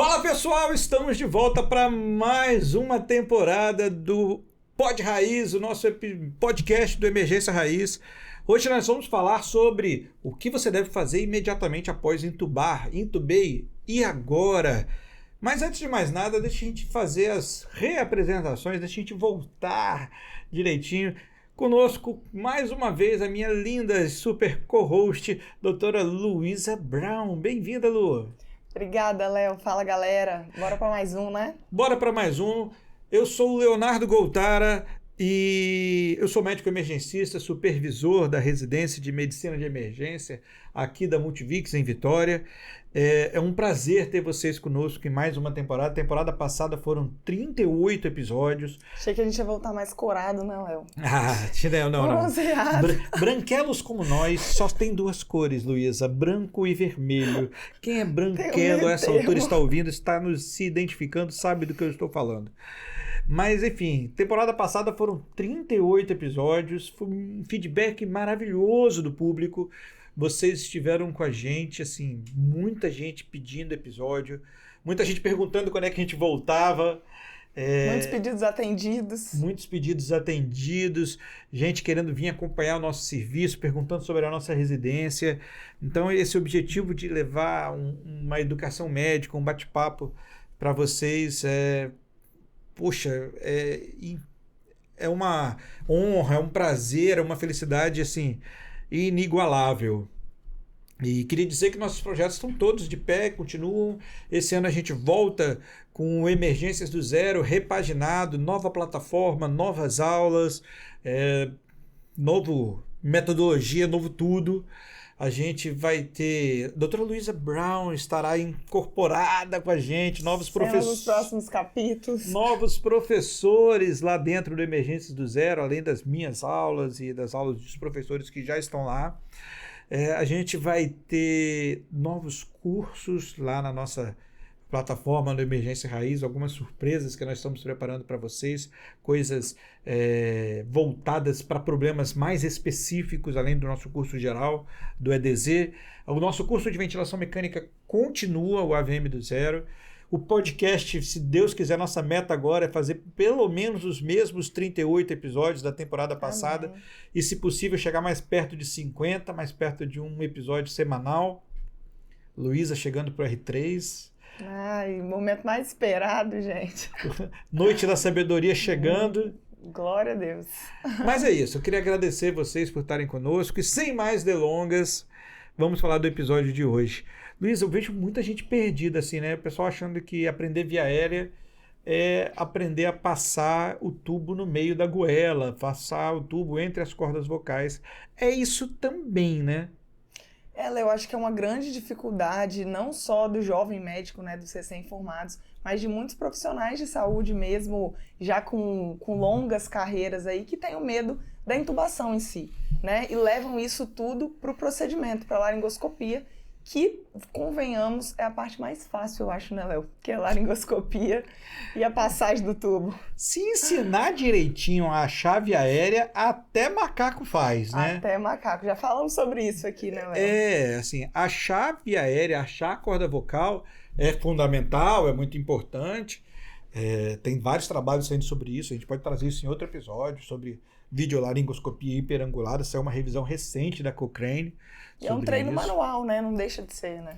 Fala pessoal, estamos de volta para mais uma temporada do Pod Raiz, o nosso podcast do Emergência Raiz. Hoje nós vamos falar sobre o que você deve fazer imediatamente após intubar. Intubei e agora? Mas antes de mais nada, deixa a gente fazer as reapresentações, deixa a gente voltar direitinho. Conosco, mais uma vez, a minha linda super co-host, doutora Luísa Brown. Bem-vinda, Lu! Obrigada, Léo. Fala, galera. Bora para mais um, né? Bora para mais um. Eu sou o Leonardo Goltara e eu sou médico emergencista, supervisor da residência de medicina de emergência aqui da Multivix em Vitória. É um prazer ter vocês conosco em mais uma temporada. Temporada passada foram 38 episódios. Achei que a gente ia voltar mais corado, né, Léo? Não. Bronzeado. Branquelos como nós só tem duas cores, Luísa, branco e vermelho. Quem é branquelo a essa altura está ouvindo, está se identificando, sabe do que eu estou falando. Mas, enfim, temporada passada foram 38 episódios, foi um feedback maravilhoso do público. Vocês estiveram com a gente, assim, muita gente pedindo episódio, muita gente perguntando quando é que a gente voltava. Muitos pedidos atendidos. Muitos pedidos atendidos, gente querendo vir acompanhar o nosso serviço, perguntando sobre a nossa residência. Então, esse objetivo de levar uma educação médica, um bate-papo para vocês é uma honra, é um prazer, é uma felicidade assim inigualável. E queria dizer que nossos projetos estão todos de pé, continuam. Esse ano a gente volta com Emergências do Zero, repaginado, nova plataforma, novas aulas, novo metodologia, novo tudo. A gente vai ter... Doutora Luísa Brown estará incorporada com a gente, novos professores... nos próximos capítulos. Novos professores lá dentro do Emergências do Zero, além das minhas aulas e das aulas dos professores que já estão lá. A gente vai ter novos cursos lá na nossa plataforma do Emergência Raiz, algumas surpresas que nós estamos preparando para vocês, coisas voltadas para problemas mais específicos, além do nosso curso geral, do EDZ. O nosso curso de ventilação mecânica continua, o AVM do Zero. O podcast, se Deus quiser, nossa meta agora é fazer pelo menos os mesmos 38 episódios da temporada passada. Amém. E, se possível, chegar mais perto de 50, mais perto de um episódio semanal. Luísa chegando para o R3. Ai, momento mais esperado, gente. Noite da Sabedoria chegando. Glória a Deus. Mas é isso, eu queria agradecer vocês por estarem conosco. E sem mais delongas, vamos falar do episódio de hoje. Luísa, eu vejo muita gente perdida assim, né? O pessoal achando que aprender via aérea é aprender a passar o tubo no meio da goela, passar o tubo entre as cordas vocais. É isso também, né? Eu acho que é uma grande dificuldade, não só do jovem médico, né, dos recém-formados, mas de muitos profissionais de saúde mesmo, já com longas carreiras aí, que têm o medo da intubação em si, né? E levam isso tudo para o procedimento, para a laringoscopia, que, convenhamos, é a parte mais fácil, eu acho, né, Léo? Que é a laringoscopia e a passagem do tubo. Se ensinar direitinho a chave aérea, até macaco faz, né? Até macaco. Já falamos sobre isso aqui, né, Léo? Assim, a chave aérea, achar a corda vocal é fundamental, é muito importante. Tem vários trabalhos saindo sobre isso, a gente pode trazer isso em outro episódio, sobre videolaringoscopia hiperangulada. Essa é uma revisão recente da Cochrane. É um treino manual, né? Não deixa de ser, né?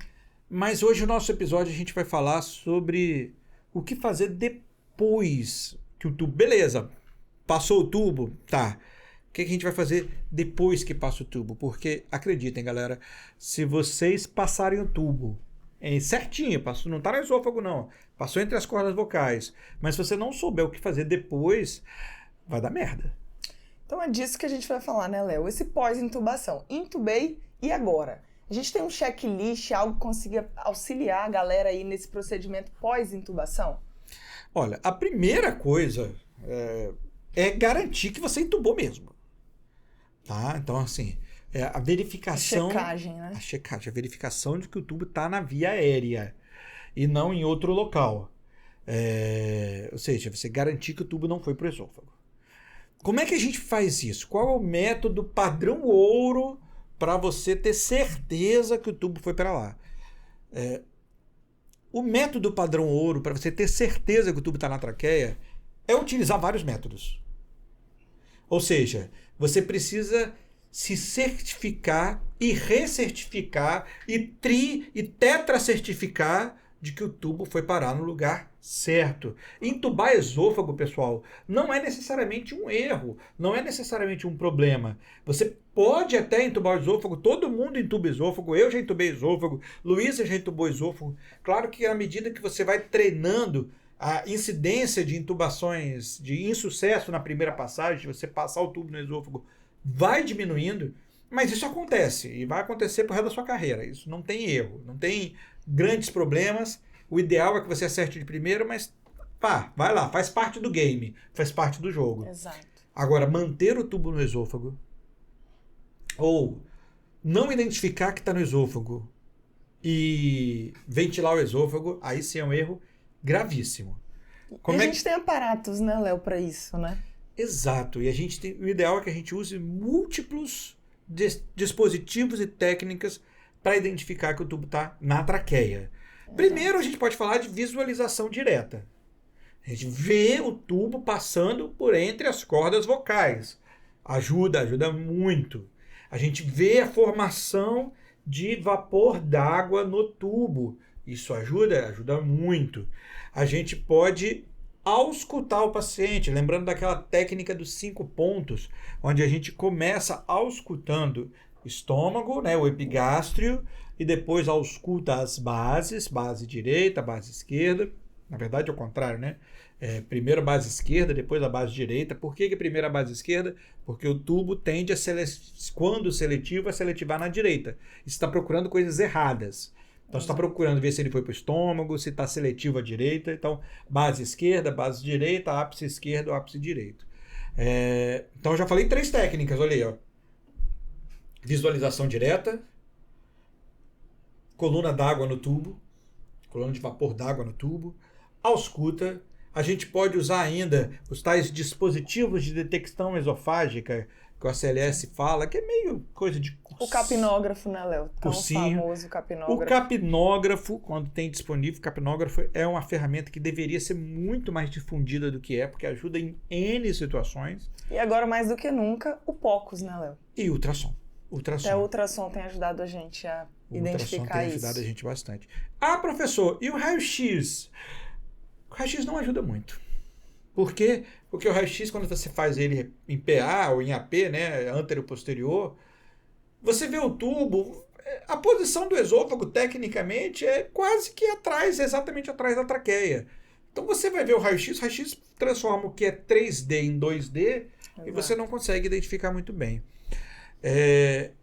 Mas hoje, o nosso episódio, a gente vai falar sobre o que fazer depois que o tubo... Beleza, passou o tubo, tá. O que a gente vai fazer depois que passa o tubo? Porque, acreditem, galera, se vocês passarem o tubo certinho, passou, não tá no esôfago, não, passou entre as cordas vocais, mas se você não souber o que fazer depois, vai dar merda. Então é disso que a gente vai falar, né, Léo? Esse pós-intubação. Intubei e agora? A gente tem um checklist, algo que consiga auxiliar a galera aí nesse procedimento pós-intubação? Olha, a primeira coisa é garantir que você intubou mesmo. Tá? Então, assim, a verificação... A checagem, né? A verificação de que o tubo está na via aérea e não em outro local. Ou seja, você garantir que o tubo não foi para o esôfago. Como é que a gente faz isso? Qual é o método padrão ouro para você ter certeza que o tubo foi para lá? O método padrão ouro, para você ter certeza que o tubo está na traqueia, é utilizar vários métodos. Ou seja, você precisa se certificar e recertificar e tetracertificar de que o tubo foi parar no lugar certo. Entubar esôfago, pessoal, não é necessariamente um erro, não é necessariamente um problema. Você pode até entubar o esôfago, todo mundo entuba esôfago, eu já entubei esôfago, Luísa já entubou esôfago. Claro que à medida que você vai treinando a incidência de intubações de insucesso na primeira passagem, de você passar o tubo no esôfago, vai diminuindo, mas isso acontece e vai acontecer pro resto da sua carreira. Isso não tem erro, não tem grandes problemas. O ideal é que você acerte de primeira, mas pá, vai lá, faz parte do game, faz parte do jogo. Exato. Agora, manter o tubo no esôfago ou não identificar que está no esôfago e ventilar o esôfago, aí sim é um erro gravíssimo. A gente tem aparatos, né, Léo, para isso, né? Exato. E o ideal é que a gente use múltiplos dispositivos e técnicas para identificar que o tubo está na traqueia. Primeiro, a gente pode falar de visualização direta. A gente vê o tubo passando por entre as cordas vocais. Ajuda muito. A gente vê a formação de vapor d'água no tubo. Isso ajuda muito. A gente pode auscultar o paciente, lembrando daquela técnica dos 5 pontos, onde a gente começa auscultando estômago, né, o epigástrio, e depois ausculta as bases, base direita, base esquerda. Na verdade é o contrário, né? Primeiro a base esquerda, depois a base direita. Por que primeiro a base esquerda? Porque o tubo tende quando seletivo, a seletivar na direita. Está procurando coisas erradas. Então, você está procurando ver se ele foi para o estômago, se está seletivo à direita. Então, base esquerda, base direita, ápice esquerdo, ápice direito. Então, eu já falei 3 técnicas, olha aí. Ó. Visualização direta, coluna d'água no tubo, coluna de vapor d'água no tubo, ausculta. A gente pode usar ainda os tais dispositivos de detecção esofágica, que o ACLS fala, que é meio coisa de... O capnógrafo, né, Léo? Tão famoso capnógrafo. O capnógrafo, quando tem disponível, o capnógrafo é uma ferramenta que deveria ser muito mais difundida do que porque ajuda em N situações. E agora, mais do que nunca, o POCUS, né, Léo? E ultrassom. Até o ultrassom tem ajudado a gente a identificar isso. O ultrassom tem ajudado a gente bastante. Ah, professor, e o raio-x? O raio-x não ajuda muito. Por quê? Porque o raio-x, quando você faz ele em PA ou em AP, né, antero-posterior, você vê o tubo, a posição do esôfago, tecnicamente, é quase que atrás, exatamente atrás da traqueia. Então você vai ver o raio-x transforma o que é 3D em 2D. Exato. E você não consegue identificar muito bem.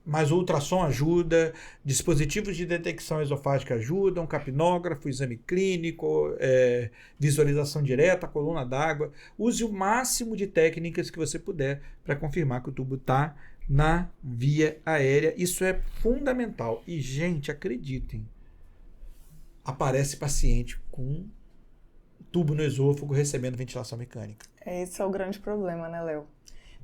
Mas o ultrassom ajuda, dispositivos de detecção esofágica ajudam, capnógrafo, exame clínico, visualização direta, coluna d'água. Use o máximo de técnicas que você puder para confirmar que o tubo está na via aérea. Isso é fundamental. E, gente, acreditem, aparece paciente com tubo no esôfago recebendo ventilação mecânica. Esse é o grande problema, né, Léo?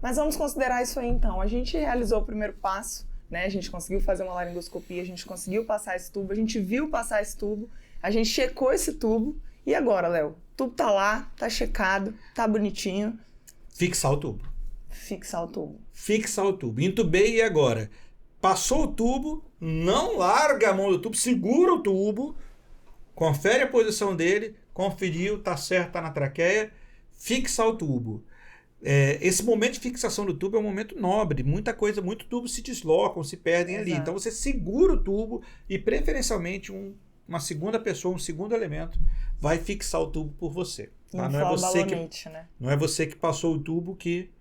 Mas vamos considerar isso aí, então. A gente realizou o primeiro passo, né? A gente conseguiu fazer uma laringoscopia, a gente conseguiu passar esse tubo, a gente viu passar esse tubo, a gente checou esse tubo. E agora, Léo? O tubo tá lá, tá checado, tá bonitinho. Fixar o tubo. Fixar o tubo. Fixar o tubo. Entubei e agora? Passou o tubo, não larga a mão do tubo, segura o tubo, confere a posição dele, conferiu, tá certo, tá na traqueia, fixa o tubo. Esse momento de fixação do tubo é um momento nobre. Muito tubo se deslocam, se perdem. Exato. Ali. Então você segura o tubo e preferencialmente uma segunda pessoa, um segundo elemento vai fixar o tubo por você. Tá? Não é você que passou o tubo que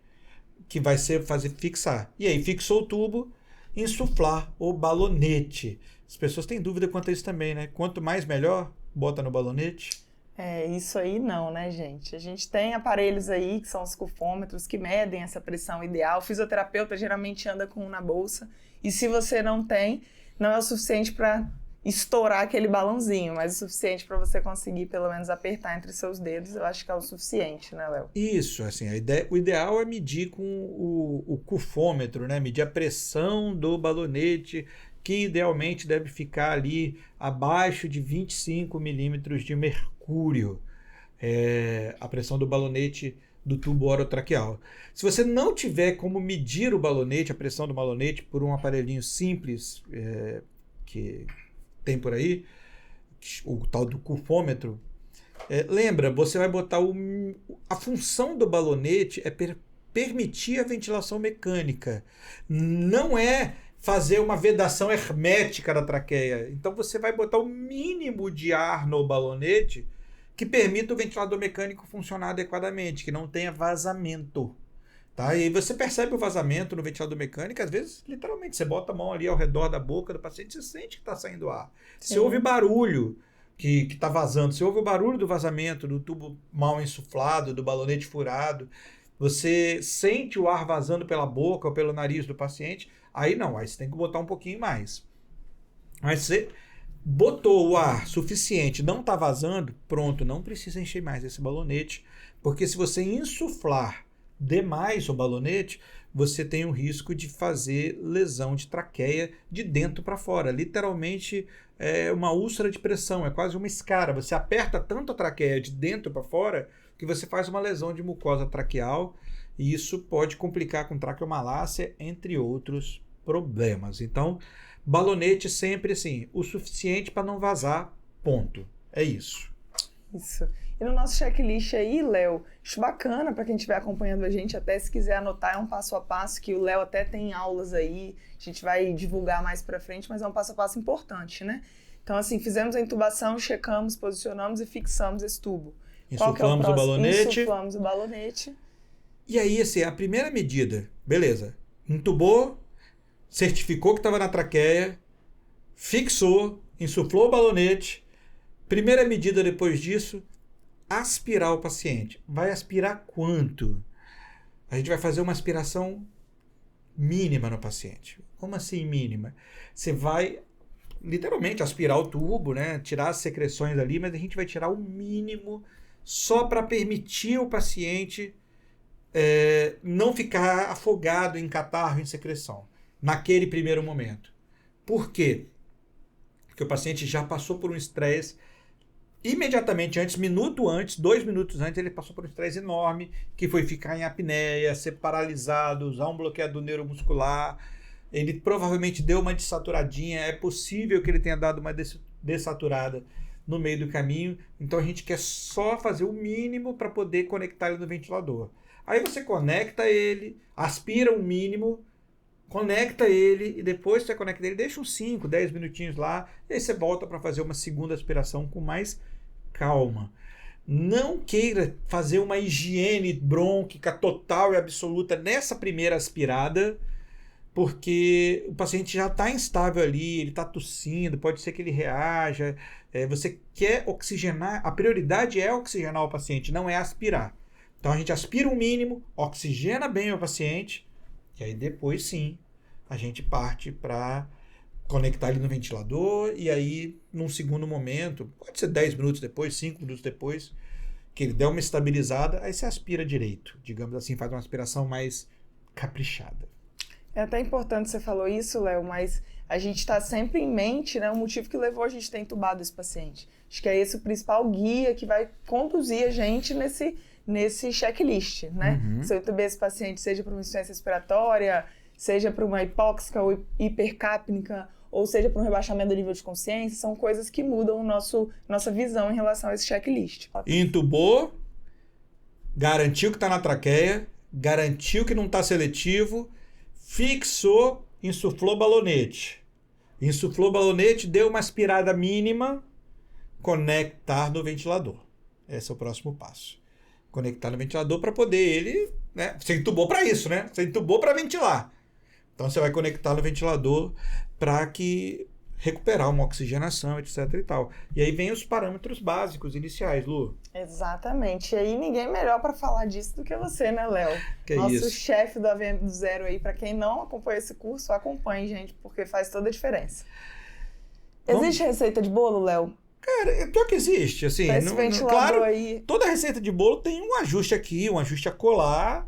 vai fazer fixar. E aí fixou o tubo, insuflar o balonete. As pessoas têm dúvida quanto a isso também, né? Quanto mais melhor, bota no balonete. Isso aí não, né, gente? A gente tem aparelhos aí, que são os cufômetros, que medem essa pressão ideal. O fisioterapeuta geralmente anda com um na bolsa. E se você não tem, não é o suficiente para estourar aquele balãozinho, mas o suficiente para você conseguir, pelo menos, apertar entre seus dedos. Eu acho que é o suficiente, né, Léo? Isso, assim, o ideal é medir com o cufômetro, né? Medir a pressão do balonete que idealmente deve ficar ali abaixo de 25 milímetros de mercúrio, a pressão do balonete do tubo orotraqueal. Se você não tiver como medir o balonete, a pressão do balonete, por um aparelhinho simples que tem por aí, o tal do cufômetro, lembra, você vai botar a função do balonete é permitir a ventilação mecânica, não é fazer uma vedação hermética da traqueia. Então você vai botar o mínimo de ar no balonete que permita o ventilador mecânico funcionar adequadamente, que não tenha vazamento. Tá? E aí você percebe o vazamento no ventilador mecânico, às vezes, literalmente, você bota a mão ali ao redor da boca do paciente, você sente que está saindo ar. Se ouve barulho que está vazando, se ouve o barulho do vazamento, do tubo mal insuflado, do balonete furado, você sente o ar vazando pela boca ou pelo nariz do paciente, aí não, aí você tem que botar um pouquinho mais. Mas você botou o ar suficiente, não está vazando, pronto, não precisa encher mais esse balonete, porque se você insuflar demais o balonete, você tem o risco de fazer lesão de traqueia de dentro para fora. Literalmente é uma úlcera de pressão, é quase uma escara. Você aperta tanto a traqueia de dentro para fora que você faz uma lesão de mucosa traqueal e isso pode complicar com traqueomalácia, entre outros problemas. Então, balonete sempre assim, o suficiente para não vazar, ponto. É isso. Isso. E no nosso checklist aí, Léo, acho bacana para quem estiver acompanhando a gente, até se quiser anotar, é um passo a passo que o Léo até tem aulas aí, a gente vai divulgar mais para frente, mas é um passo a passo importante, né? Então, assim, fizemos a intubação, checamos, posicionamos e fixamos esse tubo. Insuflamos o balonete. Insuflamos o balonete. E aí, assim, a primeira medida, beleza, intubou, certificou que estava na traqueia, fixou, insuflou o balonete. Primeira medida depois disso, aspirar o paciente. Vai aspirar quanto? A gente vai fazer uma aspiração mínima no paciente. Como assim mínima? Você vai literalmente aspirar o tubo, né? Tirar as secreções ali, mas a gente vai tirar o mínimo só para permitir o paciente não ficar afogado em catarro, em secreção, naquele primeiro momento. Por quê? Porque o paciente já passou por um estresse imediatamente antes, minuto antes, 2 minutos antes, ele passou por um estresse enorme, que foi ficar em apneia, ser paralisado, usar um bloqueador neuromuscular. Ele provavelmente deu uma dessaturadinha, é possível que ele tenha dado uma dessaturada no meio do caminho, então a gente quer só fazer o mínimo para poder conectar ele no ventilador. Aí você conecta ele, aspira o mínimo, conecta ele e depois você conecta ele, deixa uns 5, 10 minutinhos lá, e aí você volta para fazer uma segunda aspiração com mais calma. Não queira fazer uma higiene brônquica total e absoluta nessa primeira aspirada, porque o paciente já está instável ali, ele está tossindo, pode ser que ele reaja. Você quer oxigenar, a prioridade é oxigenar o paciente, não é aspirar. Então a gente aspira o mínimo, oxigena bem o paciente, e aí depois sim, a gente parte para conectar ele no ventilador, e aí num segundo momento, pode ser 10 minutos depois, 5 minutos depois, que ele der uma estabilizada, aí você aspira direito, digamos assim, faz uma aspiração mais caprichada. É até importante você falou isso, Léo, mas a gente está sempre em mente, né, o motivo que levou a gente a ter entubado esse paciente. Acho que é esse o principal guia que vai conduzir a gente nesse checklist, né? Uhum. Se eu entubei esse paciente, seja para uma insuficiência respiratória, seja para uma hipóxica ou hipercápnica, ou seja para um rebaixamento do nível de consciência, são coisas que mudam nossa visão em relação a esse checklist. Intubou, garantiu que está na traqueia, garantiu que não está seletivo, fixou, insuflou balonete. Insuflou balonete, deu uma aspirada mínima, conectar no ventilador. Esse é o próximo passo. Conectar no ventilador para poder ele, né? Você entubou para isso, né? Você entubou para ventilar. Então você vai conectar no ventilador para que recuperar uma oxigenação, etc e tal. E aí vem os parâmetros básicos iniciais, Lu. Exatamente. E aí ninguém melhor para falar disso do que você, né, Léo? Nosso chefe do AVM do Zero aí. Para quem não acompanha esse curso, acompanhe, gente, porque faz toda a diferença. Existe receita de bolo, Léo? Cara, pior que existe, assim, Esse ventilador claro, aí. Toda receita de bolo tem um ajuste aqui, um ajuste a colar,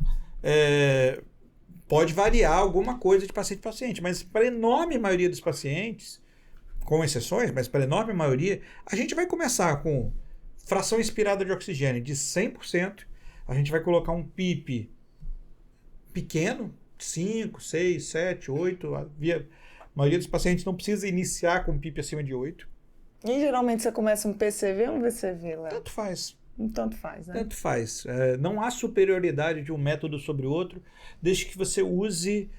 Pode variar alguma coisa de paciente para paciente, mas para a enorme maioria dos pacientes, com exceções, mas para a enorme maioria, a gente vai começar com fração inspirada de oxigênio de 100%, a gente vai colocar um PIP pequeno, 5, 6, 7, 8, a maioria dos pacientes não precisa iniciar com PIP acima de 8. E geralmente você começa um PCV ou um VCV, Léo? Tanto faz. Tanto faz, né? Tanto faz. Não há superioridade de um método sobre o outro, desde que você use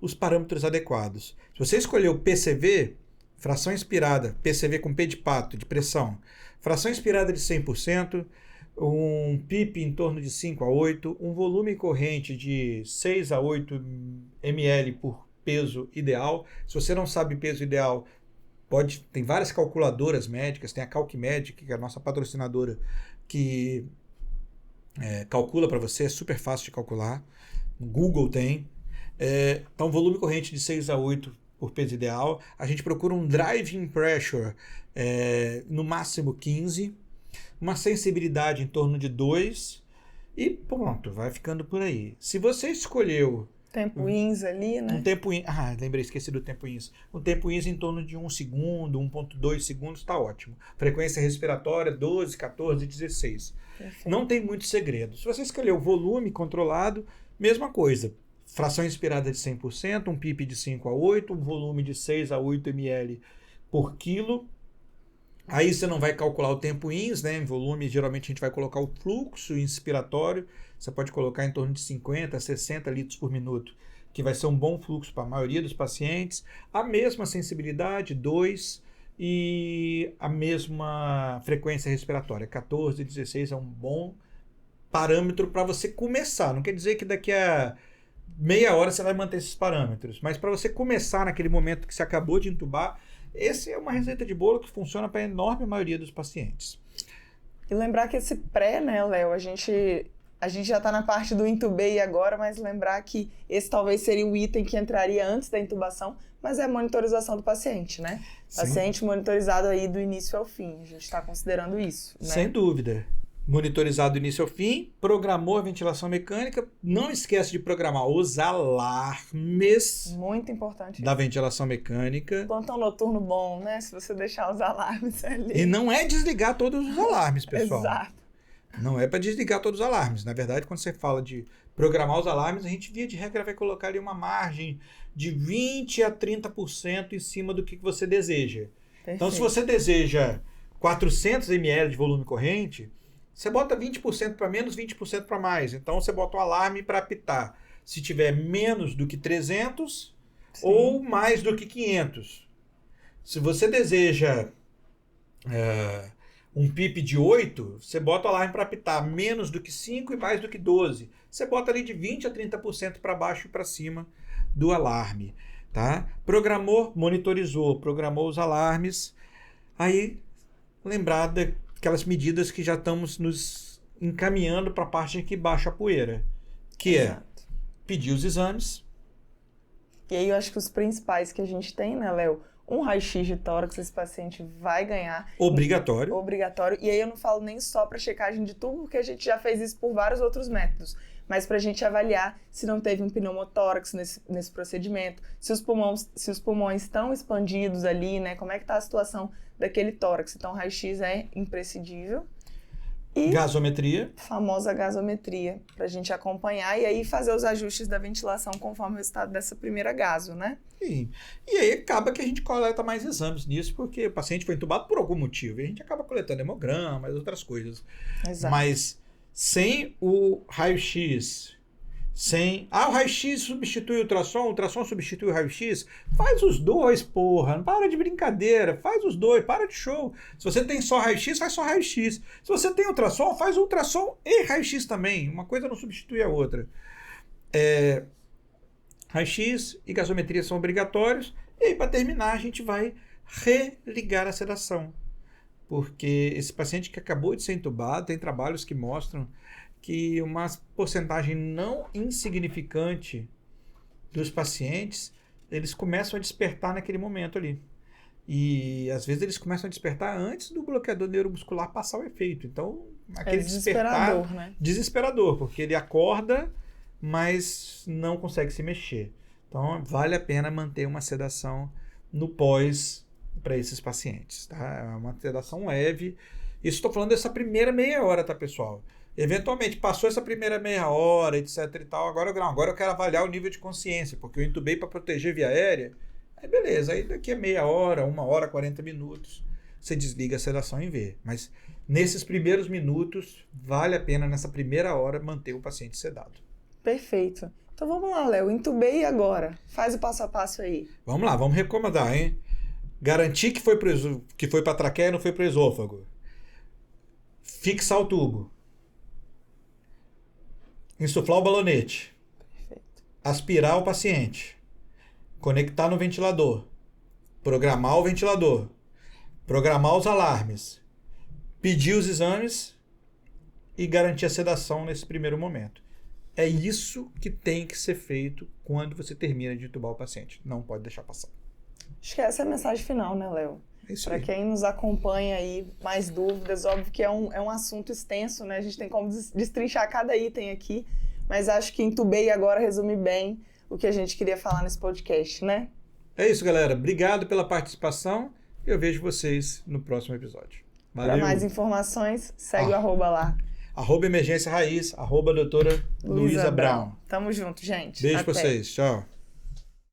os parâmetros adequados. Se você escolher o PCV, fração inspirada, PCV com P de pato, de pressão, fração inspirada de 100%, um PIP em torno de 5 a 8, um volume corrente de 6 a 8 ml por peso ideal. Se você não sabe peso ideal, tem várias calculadoras médicas, tem a CalcMedic, que é a nossa patrocinadora, que calcula para você, é super fácil de calcular. No Google tem. Então, volume corrente de 6 a 8 por peso ideal. A gente procura um driving pressure no máximo 15, uma sensibilidade em torno de 2 e pronto, vai ficando por aí. Se você escolheu tempo INS ali, né? Um tempo INS. Lembrei, esqueci do tempo INS. Um tempo INS em torno de 1 segundo, 1,2 segundos, está ótimo. Frequência respiratória 12, 14, 16. Perfeito. Não tem muito segredo. Se você escolher o volume controlado, mesma coisa. Fração inspirada de 100%, um PIP de 5 a 8, um volume de 6 a 8 ml por quilo. Aí você não vai calcular o tempo INS, né? Em volume, geralmente a gente vai colocar o fluxo inspiratório. Você pode colocar em torno de 50 a 60 litros por minuto, que vai ser um bom fluxo para a maioria dos pacientes. A mesma sensibilidade, 2, e a mesma frequência respiratória, 14, 16, é um bom parâmetro para você começar. Não quer dizer que daqui a meia hora você vai manter esses parâmetros, mas para você começar naquele momento que você acabou de intubar, essa é uma receita de bolo que funciona para a enorme maioria dos pacientes. E lembrar que esse pré, né, Léo, a gente já está na parte do intubei agora, mas lembrar que esse talvez seria o item que entraria antes da intubação, mas é a monitorização do paciente, né? Sim. Paciente monitorizado aí do início ao fim, a gente está considerando isso, né? Sem dúvida. Monitorizado do início ao fim, programou a ventilação mecânica, não esquece de programar os alarmes. Muito importante. Da ventilação mecânica. Plantão noturno bom, né? Se você deixar os alarmes ali. E não é desligar todos os alarmes, pessoal. Exato. Não é para desligar todos os alarmes. Na verdade, quando você fala de programar os alarmes, a gente, via de regra, vai colocar ali uma margem de 20% a 30% em cima do que você deseja. Perfeito. Então, se você deseja 400 ml de volume corrente, você bota 20% para menos, 20% para mais. Então, você bota o alarme para apitar. Se tiver menos do que 300, sim, ou mais do que 500. Se você deseja um PIP de 8, você bota o alarme para apitar menos do que 5 e mais do que 12. Você bota ali de 20% a 30% para baixo e para cima do alarme. Tá? Programou, monitorizou, programou os alarmes. Aí, lembrar daquelas medidas que já estamos nos encaminhando para a parte em que baixa a poeira. Que Exato. É pedir os exames. E aí eu acho que os principais que a gente tem, né, Léo? Um raio-x de tórax esse paciente vai ganhar. Obrigatório. Obrigatório. E aí eu não falo nem só para checagem de tubo, porque a gente já fez isso por vários outros métodos. Mas para a gente avaliar se não teve um pneumotórax nesse procedimento, se os pulmões estão expandidos ali, né? Como é que está a situação daquele tórax. Então, raio-x é imprescindível. E gasometria. Famosa gasometria, para a gente acompanhar e aí fazer os ajustes da ventilação conforme o resultado dessa primeira gaso, né? E aí acaba que a gente coleta mais exames nisso, porque o paciente foi entubado por algum motivo. E a gente acaba coletando hemograma e outras coisas. Exato. Mas sem o raio-x, o raio-x substitui o ultrassom substitui o raio-x, faz os dois, porra, não para de brincadeira, faz os dois, para de show. Se você tem só raio-x, faz só raio-x. Se você tem ultrassom, faz ultrassom e raio-x também, uma coisa não substitui a outra. Raio-x e gasometria são obrigatórios, e aí para terminar a gente vai religar a sedação, porque esse paciente que acabou de ser entubado, tem trabalhos que mostram que uma porcentagem não insignificante dos pacientes, eles começam a despertar naquele momento ali. E às vezes eles começam a despertar antes do bloqueador neuromuscular passar o efeito. Então, aquele desesperador, né? Desesperador, porque ele acorda mas não consegue se mexer. Então, vale a pena manter uma sedação no pós para esses pacientes, tá? É uma sedação leve. Isso estou falando dessa primeira meia hora, tá, pessoal? Eventualmente, passou essa primeira meia hora, etc e tal, agora eu quero avaliar o nível de consciência, porque eu intubei para proteger via aérea. Aí beleza, aí daqui a meia hora, 1 hora, 40 minutos, você desliga a sedação em V. Mas nesses primeiros minutos, vale a pena, nessa primeira hora, manter o paciente sedado. Perfeito. Então vamos lá, Léo. Intubei agora. Faz o passo a passo aí. Vamos lá, vamos recomendar, hein? Garantir que foi para a traqueia e não foi para o esôfago. Fixar o tubo. Insuflar o balonete. Perfeito. Aspirar o paciente. Conectar no ventilador. Programar o ventilador. Programar os alarmes. Pedir os exames e garantir a sedação nesse primeiro momento. É isso que tem que ser feito quando você termina de intubar o paciente. Não pode deixar passar. Acho que essa é a mensagem final, né, Léo? É isso Para aí. quem nos acompanha aí, mais dúvidas, óbvio que é um assunto extenso, né? A gente tem como destrinchar cada item aqui, mas acho que Intubei agora resume bem o que a gente queria falar nesse podcast, né? É isso, galera. Obrigado pela participação. Eu vejo vocês no próximo episódio. Valeu. Para mais informações, segue o @ lá. @emergência raiz, @doutora Luísa Brown. Tamo junto, gente. Beijo pra Até. vocês. Tchau.